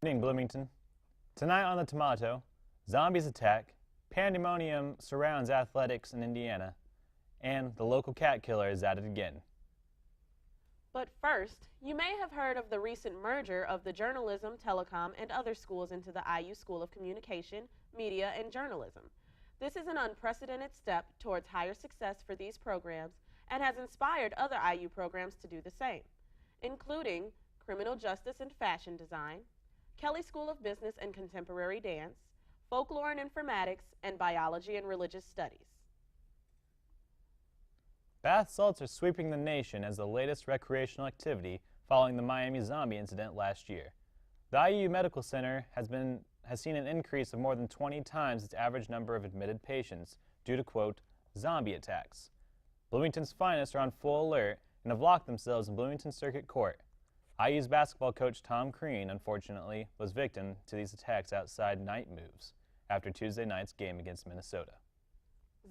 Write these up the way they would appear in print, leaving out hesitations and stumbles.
Evening, Bloomington. Tonight on the Tomatoe, zombies attack, pandemonium surrounds athletics in Indiana, and the local cat killer is at it again. But first, you may have heard of the recent merger of the journalism, telecom, and other schools into the IU School of Communication, Media, and Journalism. This is an unprecedented step towards higher success for these programs and has inspired other IU programs to do the same, including Criminal Justice and Fashion Design, Kelley School of Business and Contemporary Dance, Folklore and Informatics, and Biology and Religious Studies. Bath salts are sweeping the nation as the latest recreational activity following the Miami zombie incident last year. The IU Medical Center has seen an increase of more than 20 times its average number of admitted patients due to, quote, zombie attacks. Bloomington's finest are on full alert and have locked themselves in Bloomington Circuit Court. IU's basketball coach Tom Crean, unfortunately, was victim to these attacks outside Night Moves after Tuesday night's game against Minnesota.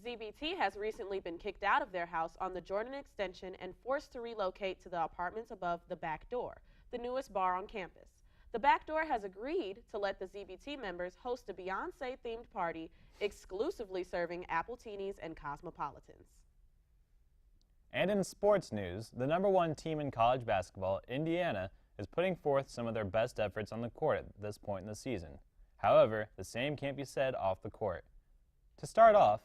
ZBT has recently been kicked out of their house on the Jordan Extension and forced to relocate to the apartments above the Back Door, the newest bar on campus. The Back Door has agreed to let the ZBT members host a Beyonce-themed party exclusively serving Appletinis and Cosmopolitans. And in sports news, the #1 team in college basketball, Indiana, is putting forth some of their best efforts on the court at this point in the season. However, the same can't be said off the court. To start off,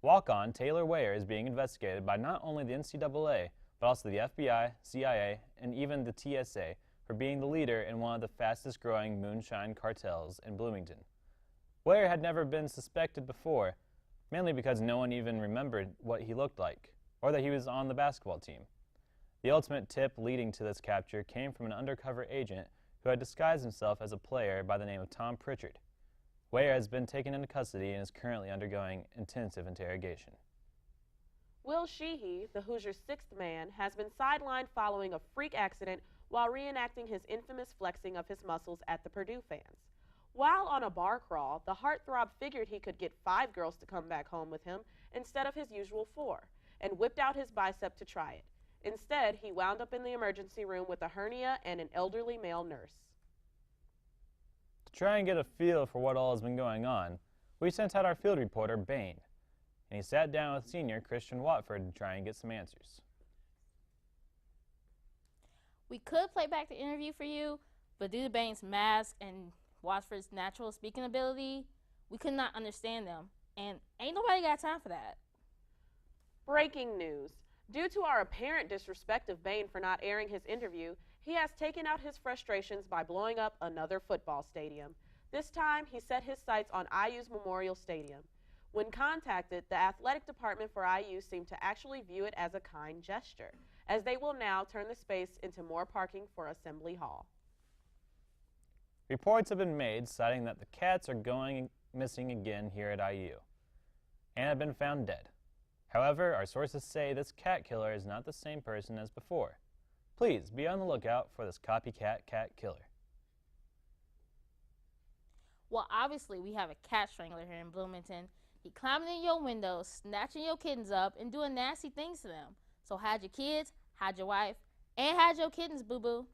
walk-on Taylor Weyer is being investigated by not only the NCAA, but also the FBI, CIA, and even the TSA for being the leader in one of the fastest-growing moonshine cartels in Bloomington. Weyer had never been suspected before, mainly because no one even remembered what he looked like, or that he was on the basketball team. The ultimate tip leading to this capture came from an undercover agent who had disguised himself as a player by the name of Tom Pritchard. Weyer has been taken into custody and is currently undergoing intensive interrogation. Will Sheehy, the Hoosiers' sixth man, has been sidelined following a freak accident while reenacting his infamous flexing of his muscles at the Purdue fans. While on a bar crawl, the heartthrob figured he could get 5 girls to come back home with him instead of his usual 4, and whipped out his bicep to try it. Instead, he wound up in the emergency room with a hernia and an elderly male nurse. To try and get a feel for what all has been going on, we sent out our field reporter, Bain, and he sat down with senior Christian Watford to try and get some answers. We could play back the interview for you, but due to Bain's mask and Watford's natural speaking ability, we could not understand them, and ain't nobody got time for that. Breaking news. Due to our apparent disrespect of Bain for not airing his interview, he has taken out his frustrations by blowing up another football stadium. This time, he set his sights on IU's Memorial Stadium. When contacted, the athletic department for IU seemed to actually view it as a kind gesture, as they will now turn the space into more parking for Assembly Hall. Reports have been made citing that the cats are going missing again here at IU and have been found dead. However, our sources say this cat killer is not the same person as before. Please be on the lookout for this copycat cat killer. Well, obviously, we have a cat strangler here in Bloomington. He climbing in your windows, snatching your kittens up, and doing nasty things to them. So hide your kids, hide your wife, and hide your kittens, boo-boo.